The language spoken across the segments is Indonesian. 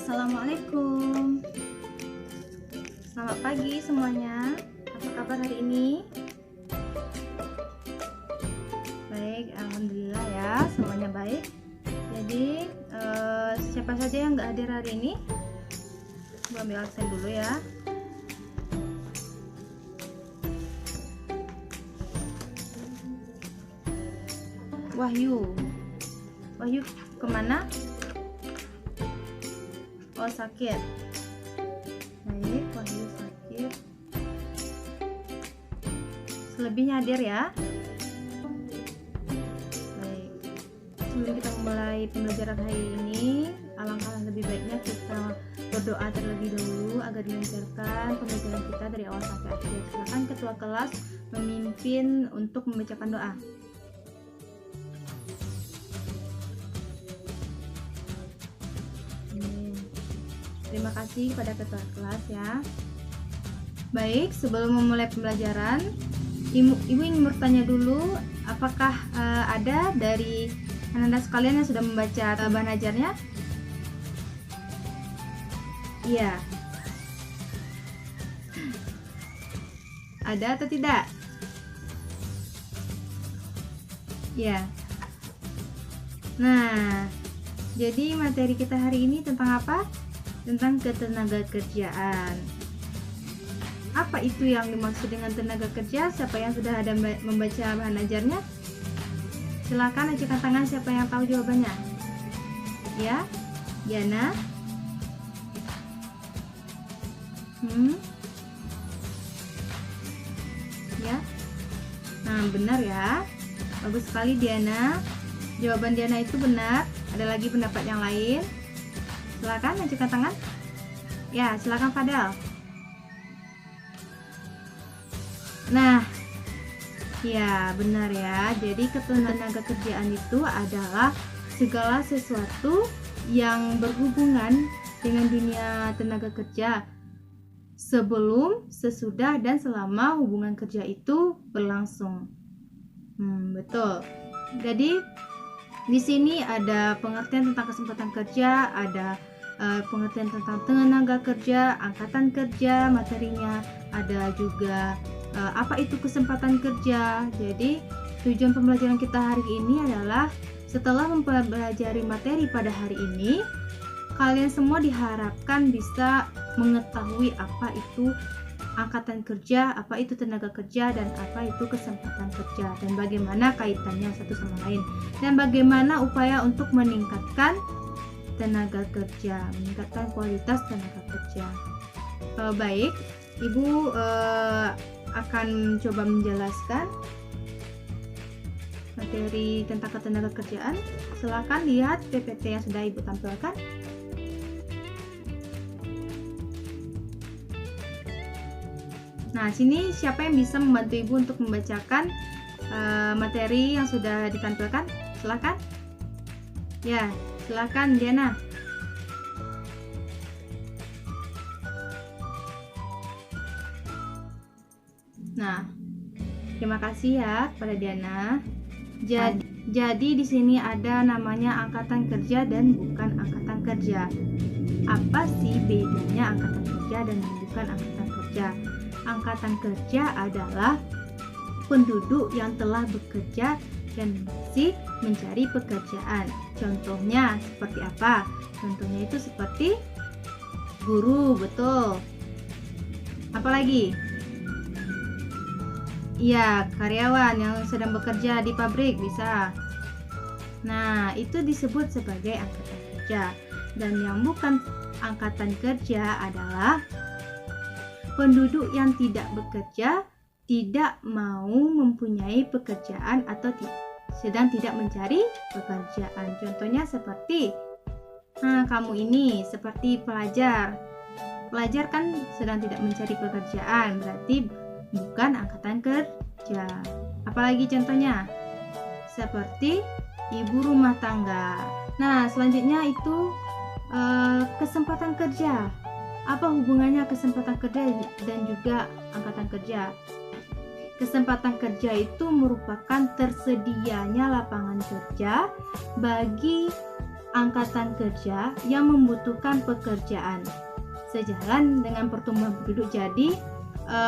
Assalamualaikum. Selamat pagi semuanya. Apa kabar hari ini? Baik, alhamdulillah ya, semuanya baik. Jadi siapa saja yang nggak hadir hari ini? Gua ambil absen dulu ya. Wahyu kemana? Oh, sakit. Baik, Wahyu sakit. Selebihnya hadir ya. Baik. Sebelum kita memulai pembelajaran hari ini, alangkah lebih baiknya kita berdoa terlebih dahulu agar dilancarkan pembelajaran kita dari awal sampai akhir. Silakan ketua kelas memimpin untuk membacakan doa. Terima kasih kepada ketua kelas ya. Baik, sebelum memulai pembelajaran, Ibu ingin bertanya dulu, apakah ada dari Anda sekalian yang sudah membaca bahan ajarnya? Iya. Ada atau tidak? Iya. Nah, jadi materi kita hari ini tentang apa? Tentang ketenaga kerjaan. Apa itu yang dimaksud dengan tenaga kerja? Siapa yang sudah ada membaca bahan ajarnya? Silakan ajukan tangan siapa yang tahu jawabannya. Ya, Diana. Ya. Nah, benar ya. Bagus sekali Diana. Jawaban Diana itu benar. Ada lagi pendapat yang lain? Silakan ajukan tangan. Ya, silakan Fadel. Nah, ya benar ya. Jadi ketenaga kerjaan itu adalah segala sesuatu yang berhubungan dengan dunia tenaga kerja sebelum, sesudah, dan selama hubungan kerja itu berlangsung. Betul. Jadi di sini ada pengertian tentang kesempatan kerja, ada pengertian tentang tenaga kerja, angkatan kerja, materinya, ada juga apa itu kesempatan kerja. Jadi tujuan pembelajaran kita hari ini adalah setelah mempelajari materi pada hari ini, kalian semua diharapkan bisa mengetahui apa itu angkatan kerja, apa itu tenaga kerja, dan apa itu kesempatan kerja, dan bagaimana kaitannya satu sama lain, dan bagaimana upaya untuk meningkatkan tenaga kerja, meningkatkan kualitas tenaga kerja. Baik, Ibu akan coba menjelaskan materi tentang ketenaga kerjaan. Silakan lihat PPT yang sudah Ibu tampilkan. Nah, sini siapa yang bisa membantu Ibu untuk membacakan materi yang sudah ditampilkan? Silakan. Ya, silakan Diana. Nah, terima kasih ya kepada Diana. Jadi di sini ada namanya angkatan kerja dan bukan angkatan kerja. Apa sih bedanya angkatan kerja dan bukan angkatan kerja? Angkatan kerja adalah penduduk yang telah bekerja dan masih mencari pekerjaan. Contohnya seperti apa? Contohnya itu seperti guru, betul. Apalagi? Iya, karyawan yang sedang bekerja di pabrik bisa. Nah, itu disebut sebagai angkatan kerja. Dan yang bukan angkatan kerja adalah penduduk yang tidak bekerja, tidak mau mempunyai pekerjaan atau sedang tidak mencari pekerjaan. Contohnya seperti kamu ini seperti pelajar. Pelajar kan sedang tidak mencari pekerjaan, berarti bukan angkatan kerja. Apalagi contohnya? Seperti ibu rumah tangga. Nah, selanjutnya itu kesempatan kerja. Apa hubungannya kesempatan kerja dan juga angkatan kerja? Kesempatan kerja itu merupakan tersedianya lapangan kerja bagi angkatan kerja yang membutuhkan pekerjaan. Sejalan dengan pertumbuhan penduduk, jadi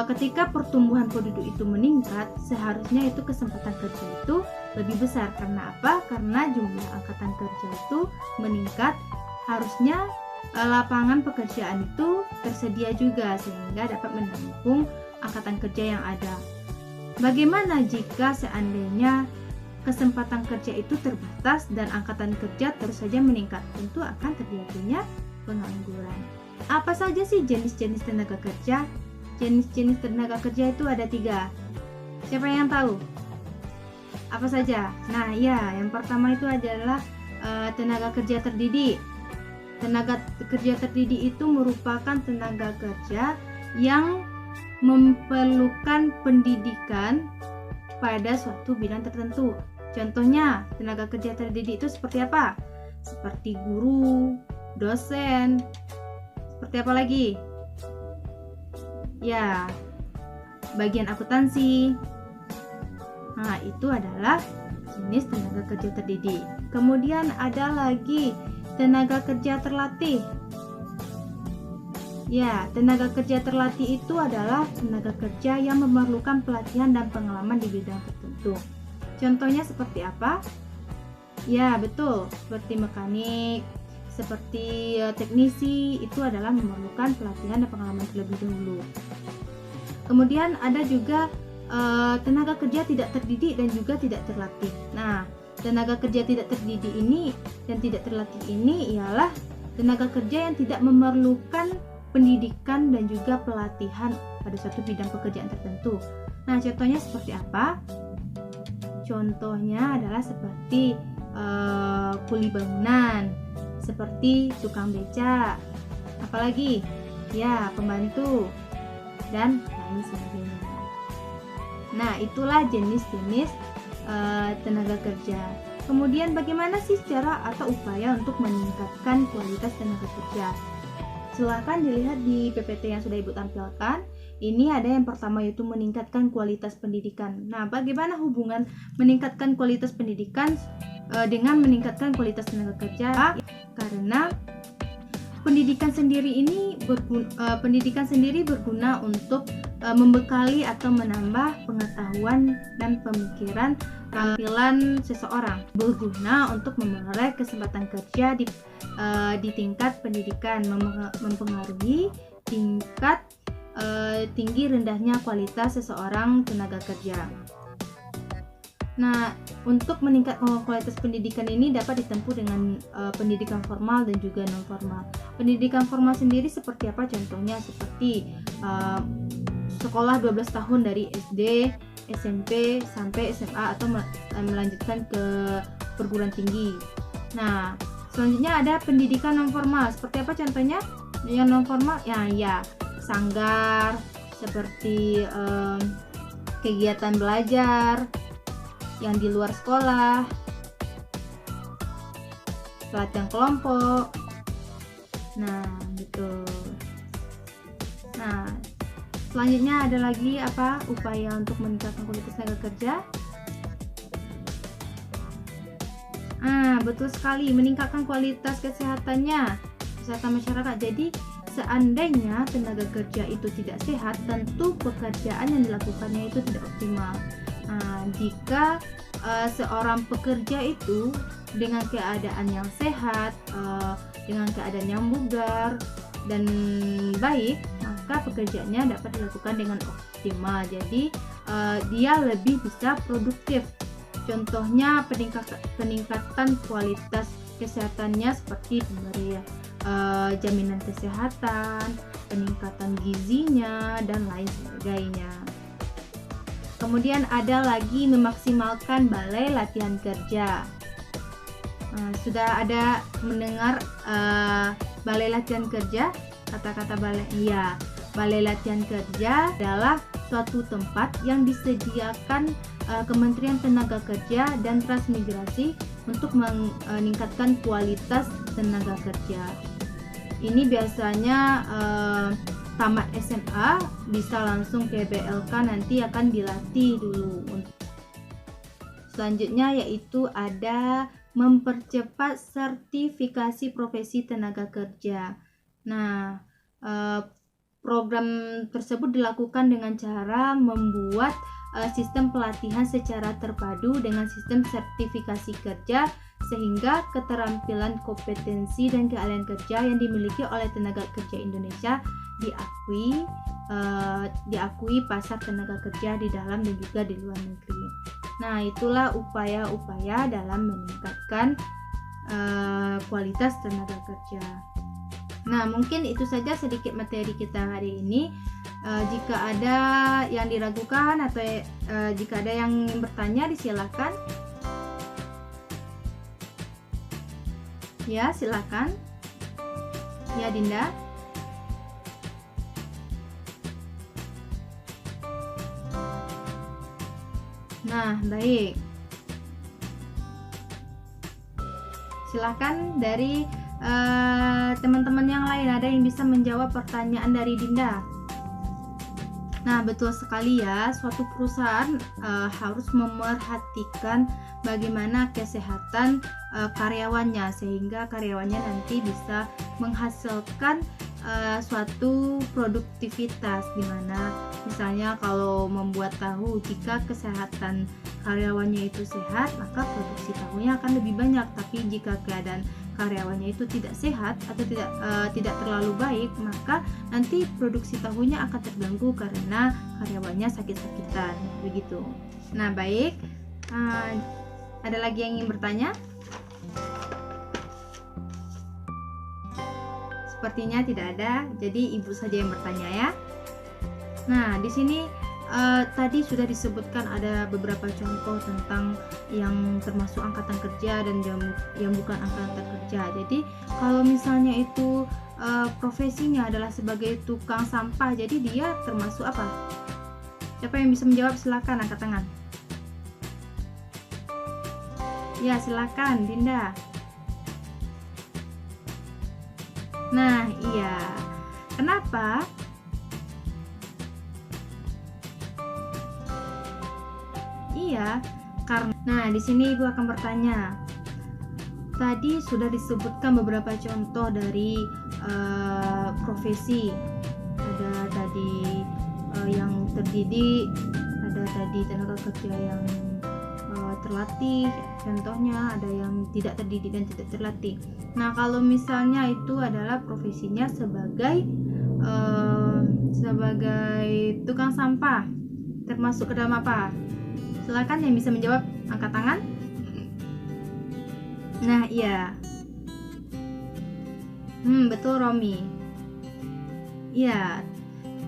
ketika pertumbuhan penduduk itu meningkat, seharusnya itu kesempatan kerja itu lebih besar. Karena apa? Karena jumlah angkatan kerja itu meningkat, harusnya lapangan pekerjaan itu tersedia juga sehingga dapat mendukung angkatan kerja yang ada. Bagaimana jika seandainya kesempatan kerja itu terbatas dan angkatan kerja terus saja meningkat? Tentu akan terjadinya pengangguran. Apa saja sih jenis-jenis tenaga kerja? Jenis-jenis tenaga kerja itu ada 3. Siapa yang tahu? Apa saja? Nah, ya, yang pertama itu adalah tenaga kerja terdidik. Tenaga kerja terdidik itu merupakan tenaga kerja yang memerlukan pendidikan pada suatu bidang tertentu. Contohnya, tenaga kerja terdidik itu seperti apa? Seperti guru, dosen, seperti apa lagi? Ya, bagian akuntansi. Nah, itu adalah jenis tenaga kerja terdidik. Kemudian ada lagi tenaga kerja terlatih. Ya, tenaga kerja terlatih itu adalah tenaga kerja yang memerlukan pelatihan dan pengalaman di bidang tertentu. Contohnya seperti apa? Ya, betul, seperti mekanik, seperti teknisi, itu adalah memerlukan pelatihan dan pengalaman terlebih dahulu. Kemudian ada juga tenaga kerja tidak terdidik dan juga tidak terlatih. Nah, tenaga kerja tidak terdidik ini dan tidak terlatih ini ialah tenaga kerja yang tidak memerlukan pendidikan dan juga pelatihan pada suatu bidang pekerjaan tertentu. Nah, contohnya seperti apa? Contohnya adalah seperti kuli bangunan, seperti tukang beca, apalagi ya pembantu dan lain sebagainya. Nah, itulah jenis-jenis tenaga kerja. Kemudian bagaimana sih cara atau upaya untuk meningkatkan kualitas tenaga kerja? Silahkan dilihat di PPT yang sudah Ibu tampilkan. Ini ada yang pertama yaitu meningkatkan kualitas pendidikan. Nah, bagaimana hubungan meningkatkan kualitas pendidikan dengan meningkatkan kualitas tenaga kerja? Karena pendidikan sendiri berguna untuk membekali atau menambah pengetahuan dan pemikiran tampilan seseorang, berguna untuk memperoleh kesempatan kerja di tingkat pendidikan, mempengaruhi tingkat tinggi rendahnya kualitas seseorang tenaga kerja. Nah, untuk meningkatkan kualitas pendidikan ini dapat ditempuh dengan pendidikan formal dan juga non formal. Pendidikan formal sendiri seperti apa? Contohnya seperti sekolah 12 tahun dari SD, SMP sampai SMA atau melanjutkan ke perguruan tinggi. Nah, selanjutnya ada pendidikan non formal. Seperti apa contohnya? Yang non formal ya sanggar, seperti kegiatan belajar yang di luar sekolah, pelatihan kelompok. Nah, gitu. Nah, selanjutnya ada lagi apa? Upaya untuk meningkatkan kualitas tenaga kerja. Betul sekali, meningkatkan kualitas kesehatan masyarakat. Jadi, seandainya tenaga kerja itu tidak sehat, tentu pekerjaan yang dilakukannya itu tidak optimal. Jika seorang pekerja itu dengan keadaan yang sehat, dengan keadaan yang bugar dan baik, maka pekerjaannya dapat dilakukan dengan optimal. Jadi dia lebih bisa produktif. Contohnya peningkatan kualitas kesehatannya seperti pemberian jaminan kesehatan, peningkatan gizinya dan lain sebagainya. Kemudian ada lagi memaksimalkan balai latihan kerja. Sudah ada mendengar balai latihan kerja? Kata-kata balai, iya. Balai latihan kerja adalah suatu tempat yang disediakan Kementerian Tenaga Kerja dan Transmigrasi untuk meningkatkan kualitas tenaga kerja. Ini biasanya tamat SMA bisa langsung ke BLK, nanti akan dilatih dulu. Selanjutnya yaitu ada mempercepat sertifikasi profesi tenaga kerja. Nah, program tersebut dilakukan dengan cara membuat sistem pelatihan secara terpadu dengan sistem sertifikasi kerja, sehingga keterampilan, kompetensi, dan keahlian kerja yang dimiliki oleh tenaga kerja Indonesia diakui pasar tenaga kerja di dalam dan juga di luar negeri. Nah, itulah upaya-upaya dalam meningkatkan kualitas tenaga kerja. Nah, mungkin itu saja sedikit materi kita hari ini. Jika ada yang diragukan atau jika ada yang bertanya, disilakan. Ya, silakan. Ya, Dinda. Nah, baik. Silakan dari teman-teman yang lain, ada yang bisa menjawab pertanyaan dari Dinda. Nah, betul sekali ya, suatu perusahaan harus memerhatikan bagaimana kesehatan karyawannya, sehingga karyawannya nanti bisa menghasilkan suatu produktivitas, dimana misalnya kalau membuat tahu, jika kesehatan karyawannya itu sehat, maka produksi tahunya akan lebih banyak. Tapi jika keadaan karyawannya itu tidak sehat atau tidak terlalu baik, maka nanti produksi tahunya akan terganggu karena karyawannya sakit-sakitan, begitu. Nah, baik, ada lagi yang ingin bertanya? Sepertinya tidak ada, jadi ibu saja yang bertanya ya. Nah, di sini tadi sudah disebutkan ada beberapa contoh tentang yang termasuk angkatan kerja dan yang bukan angkatan kerja. Jadi kalau misalnya itu profesinya adalah sebagai tukang sampah, jadi dia termasuk apa? Siapa yang bisa menjawab? Silakan angkat tangan. Ya, silakan Dinda. Nah, iya. Kenapa? Iya, karena di sini ibu akan bertanya. Tadi sudah disebutkan beberapa contoh dari profesi. Ada tadi yang terdidik, ada tadi tenaga kerja yang terlatih, contohnya ada yang tidak terdidik dan tidak terlatih. Nah, kalau misalnya itu adalah profesinya sebagai tukang sampah, termasuk ke dalam apa? Silakan yang bisa menjawab, angkat tangan. Nah, iya. Betul Romi. Iya.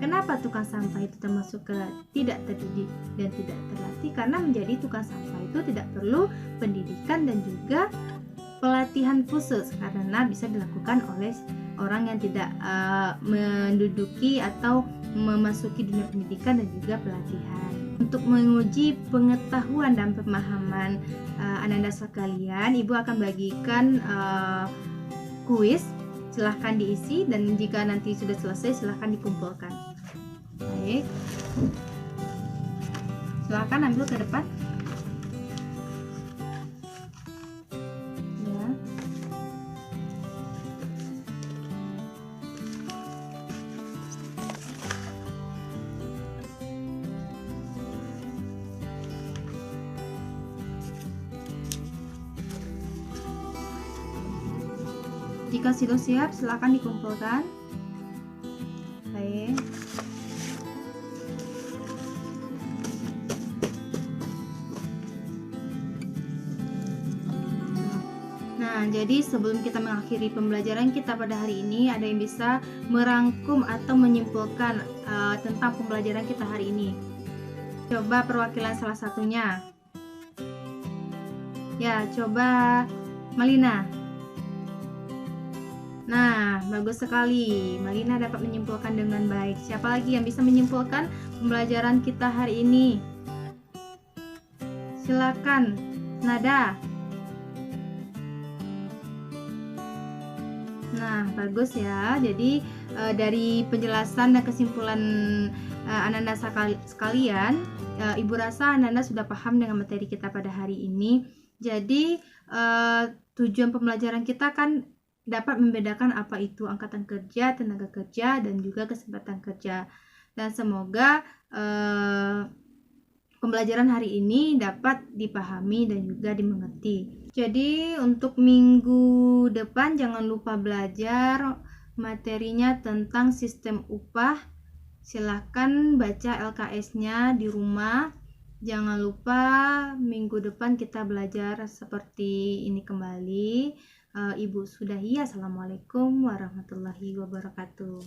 Kenapa tukang sampah itu termasuk ke tidak terdidik dan tidak terlatih? Karena menjadi tukang sampah itu tidak perlu pendidikan dan juga pelatihan khusus, karena bisa dilakukan oleh orang yang tidak menduduki atau memasuki dunia pendidikan dan juga pelatihan. Untuk menguji pengetahuan dan pemahaman Ananda sekalian, ibu akan bagikan kuis. Silahkan diisi, dan jika nanti sudah selesai silahkan dikumpulkan. Baik, silahkan ambil ke depan ya. Jika sudah siap, silakan dikumpulkan. Baik. Nah, jadi sebelum kita mengakhiri pembelajaran kita pada hari ini, ada yang bisa merangkum atau menyimpulkan tentang pembelajaran kita hari ini? Coba perwakilan salah satunya. Ya, coba Malina. Nah, bagus sekali. Malina dapat menyimpulkan dengan baik. Siapa lagi yang bisa menyimpulkan pembelajaran kita hari ini? Silakan, Nada. Nah, bagus ya. Jadi dari penjelasan dan kesimpulan anak-anak sekalian, Ibu rasa anak-anak sudah paham dengan materi kita pada hari ini. Jadi tujuan pembelajaran kita kan dapat membedakan apa itu angkatan kerja, tenaga kerja, dan juga kesempatan kerja. Dan semoga pembelajaran hari ini dapat dipahami dan juga dimengerti. Jadi untuk minggu depan jangan lupa belajar materinya tentang sistem upah. Silahkan baca LKS-nya di rumah. Jangan lupa minggu depan kita belajar seperti ini kembali. Ibu sudahi. Assalamualaikum warahmatullahi wabarakatuh.